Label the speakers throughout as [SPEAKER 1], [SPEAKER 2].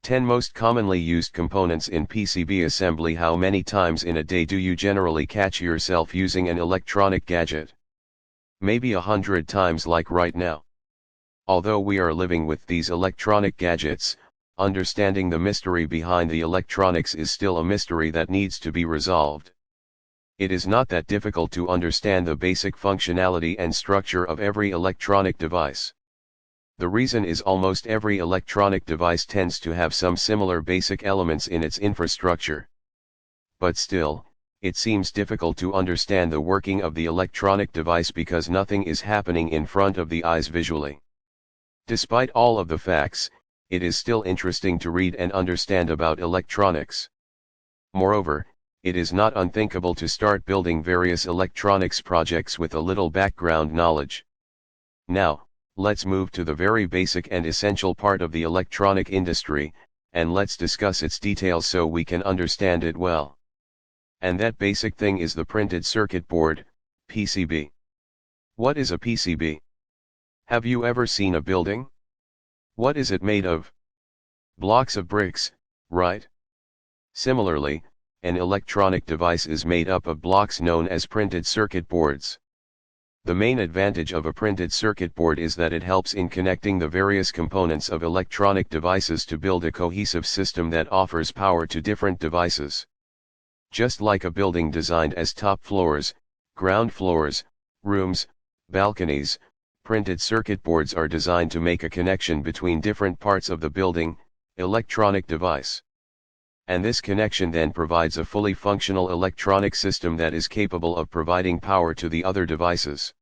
[SPEAKER 1] 10 Most commonly used components in PCB assembly. How many times in a day do you generally catch yourself using an electronic gadget? Maybe 100 times, like right now. Although we are living with these electronic gadgets, understanding the mystery behind the electronics is still a mystery that needs to be resolved. It is not that difficult to understand the basic functionality and structure of every electronic device. The reason is almost every electronic device tends to have some similar basic elements in its infrastructure. But still, it seems difficult to understand the working of the electronic device because nothing is happening in front of the eyes visually. Despite all of the facts, it is still interesting to read and understand about electronics. Moreover, it is not unthinkable to start building various electronics projects with a little background knowledge. Now, let's move to the very basic and essential part of the electronic industry, and let's discuss its details so we can understand it well. And that basic thing is the printed circuit board, PCB. What is a PCB? Have you ever seen a building? What is it made of? Blocks of bricks, right? Similarly, an electronic device is made up of blocks known as printed circuit boards. The main advantage of a printed circuit board is that it helps in connecting the various components of electronic devices to build a cohesive system that offers power to different devices. Just like a building designed as top floors, ground floors, rooms, balconies, printed circuit boards are designed to make a connection between different parts of the building, electronic device. And this connection then provides a fully functional electronic system that is capable of providing power to the other devices.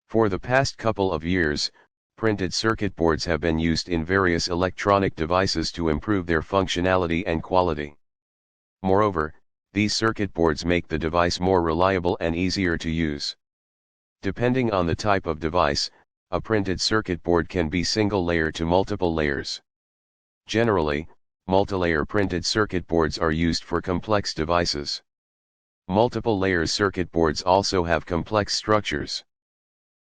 [SPEAKER 1] For the past couple of years, printed circuit boards have been used in various electronic devices to improve their functionality and quality. Moreover, these circuit boards make the device more reliable and easier to use. Depending on the type of device, a printed circuit board can be single layer to multiple layers. Generally, multilayer printed circuit boards are used for complex devices. Multiple layers circuit boards also have complex structures.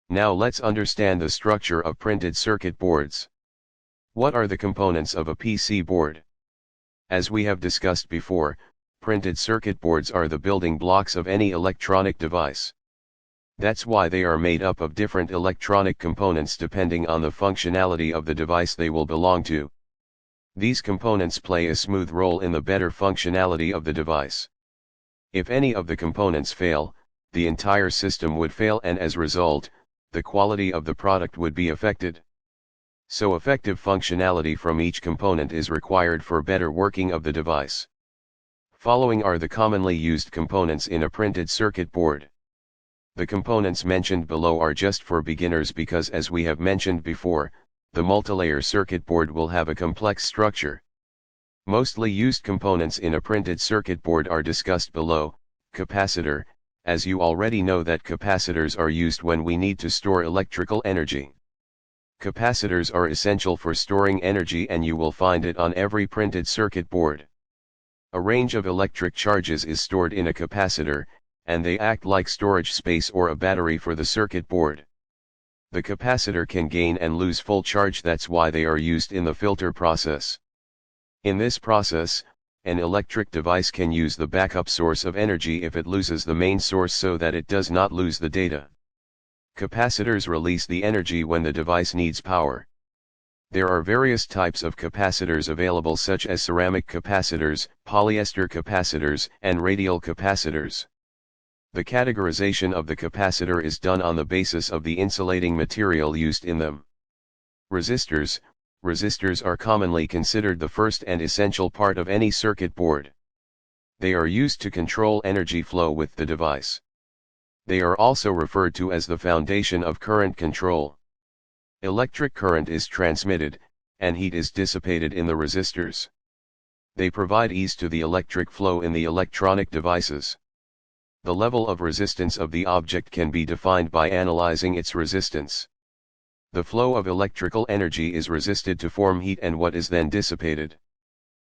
[SPEAKER 1] Now let's understand the structure of printed circuit boards. What are the components of a PC board? As we have discussed before, printed circuit boards are the building blocks of any electronic device. That's why they are made up of different electronic components depending on the functionality of the device they will belong to. These components play a smooth role in the better functionality of the device. If any of the components fail, the entire system would fail, and as a result, the quality of the product would be affected. So effective functionality from each component is required for better working of the device. Following are the commonly used components in a printed circuit board. The components mentioned below are just for beginners because, as we have mentioned before, the multilayer circuit board will have a complex structure. Mostly used components in a printed circuit board are discussed below. Capacitor, as you already know that capacitors are used when we need to store electrical energy. Capacitors are essential for storing energy, and you will find it on every printed circuit board. A range of electric charges is stored in a capacitor, and they act like storage space or a battery for the circuit board. The capacitor can gain and lose full charge, that's why they are used in the filter process. In this process, an electric device can use the backup source of energy if it loses the main source so that it does not lose the data. Capacitors release the energy when the device needs power. There are various types of capacitors available, such as ceramic capacitors, polyester capacitors, and radial capacitors. The categorization of the capacitor is done on the basis of the insulating material used in them. Resistors. Resistors are commonly considered the first and essential part of any circuit board. They are used to control energy flow with the device. They are also referred to as the foundation of current control. Electric current is transmitted, and heat is dissipated in the resistors. They provide ease to the electric flow in the electronic devices. The level of resistance of the object can be defined by analyzing its resistance. The flow of electrical energy is resisted to form heat, and what is then dissipated.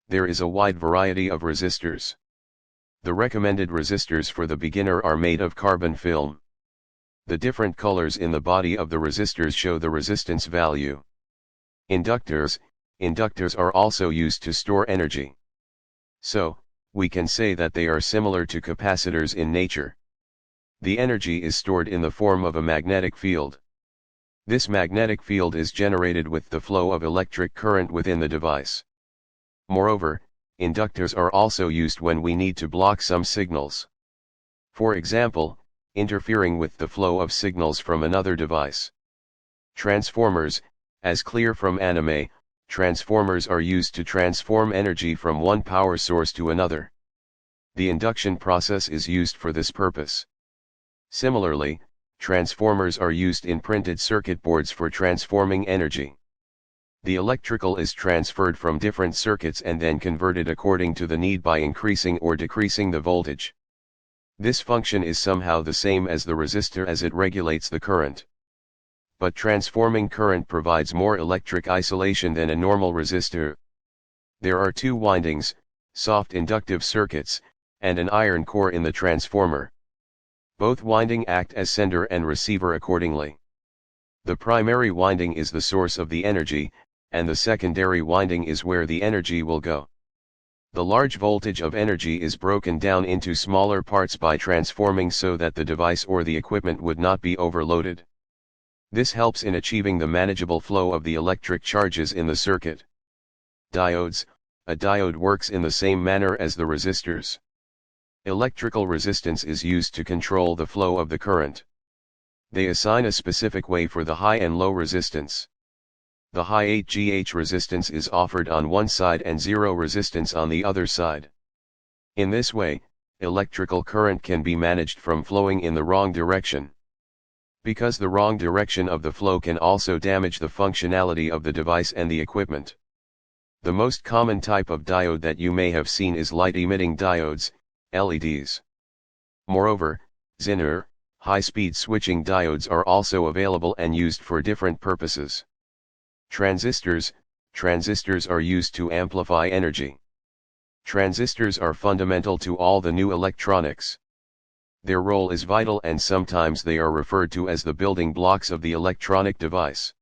[SPEAKER 1] There is a wide variety of resistors. The recommended resistors for the beginner are made of carbon film. The different colors in the body of the resistors show the resistance value. Inductors. Inductors are also used to store energy. So, we can say that they are similar to capacitors in nature. The energy is stored in the form of a magnetic field. This magnetic field is generated with the flow of electric current within the device. Moreover, inductors are also used when we need to block some signals. For example, interfering with the flow of signals from another device. Transformers, as clear from anime, transformers are used to transform energy from one power source to another. The induction process is used for this purpose. Similarly, transformers are used in printed circuit boards for transforming energy. The electrical is transferred from different circuits and then converted according to the need by increasing or decreasing the voltage. This function is somehow the same as the resistor as it regulates the current. But transforming current provides more electric isolation than a normal resistor. There are two windings, soft inductive circuits, and an iron core in the transformer. Both winding act as sender and receiver accordingly. The primary winding is the source of the energy, and the secondary winding is where the energy will go. The large voltage of energy is broken down into smaller parts by transforming so that the device or the equipment would not be overloaded. This helps in achieving the manageable flow of the electric charges in the circuit. Diodes. A diode works in the same manner as the resistors. Electrical resistance is used to control the flow of the current. They assign a specific way for the high and low resistance. The high 8Gh resistance is offered on one side and 0 resistance on the other side. In this way, electrical current can be managed from flowing in the wrong direction. Because the wrong direction of the flow can also damage the functionality of the device and the equipment. The most common type of diode that you may have seen is light-emitting diodes, LEDs. Moreover, Zener, high-speed switching diodes are also available and used for different purposes. Transistors are used to amplify energy. Transistors are fundamental to all the new electronics. Their role is vital and sometimes they are referred to as the building blocks of the electronic device.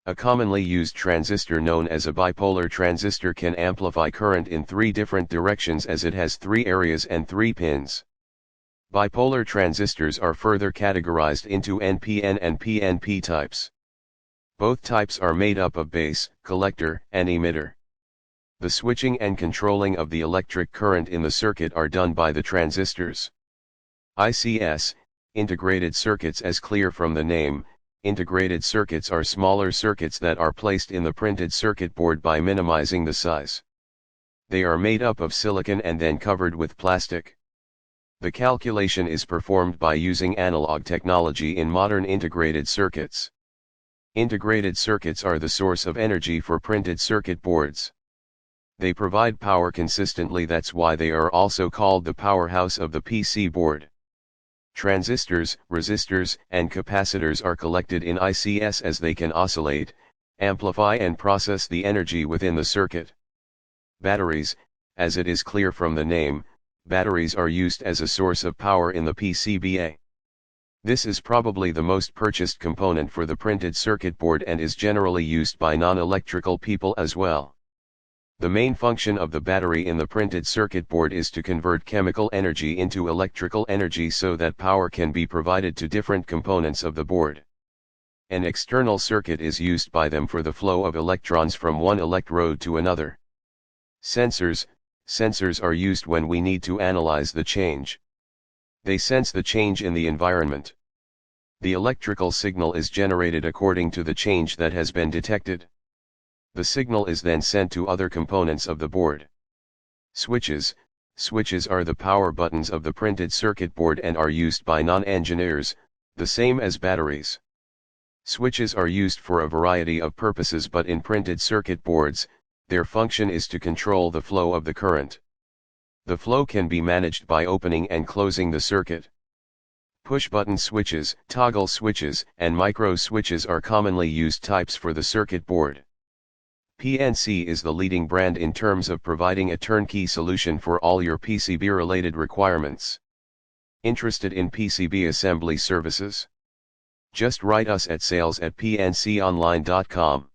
[SPEAKER 1] A commonly used transistor known as a bipolar transistor can amplify current in 3 different directions as it has 3 areas and 3 pins. Bipolar transistors are further categorized into NPN and PNP types. Both types are made up of base, collector, and emitter. The switching and controlling of the electric current in the circuit are done by the transistors. ICS, integrated circuits. As clear from the name, integrated circuits are smaller circuits that are placed in the printed circuit board by minimizing the size. They are made up of silicon and then covered with plastic. The calculation is performed by using analog technology in modern integrated circuits. Integrated circuits are the source of energy for printed circuit boards. They provide power consistently, that's why they are also called the powerhouse of the PC board. Transistors, resistors, and capacitors are collected in ICS as they can oscillate, amplify and process the energy within the circuit. Batteries, as it is clear from the name, batteries are used as a source of power in the PCBA. This is probably the most purchased component for the printed circuit board and is generally used by non-electrical people as well. The main function of the battery in the printed circuit board is to convert chemical energy into electrical energy so that power can be provided to different components of the board. An external circuit is used by them for the flow of electrons from one electrode to another. Sensors are used when we need to analyze the change. They sense the change in the environment. The electrical signal is generated according to the change that has been detected. The signal is then sent to other components of the board. Switches are the power buttons of the printed circuit board and are used by non-engineers, the same as batteries. Switches are used for a variety of purposes, but in printed circuit boards, their function is to control the flow of the current. The flow can be managed by opening and closing the circuit. Push-button switches, toggle switches, and micro switches are commonly used types for the circuit board. PNC is the leading brand in terms of providing a turnkey solution for all your PCB-related requirements. Interested in PCB assembly services? Just write us at sales@pnconline.com.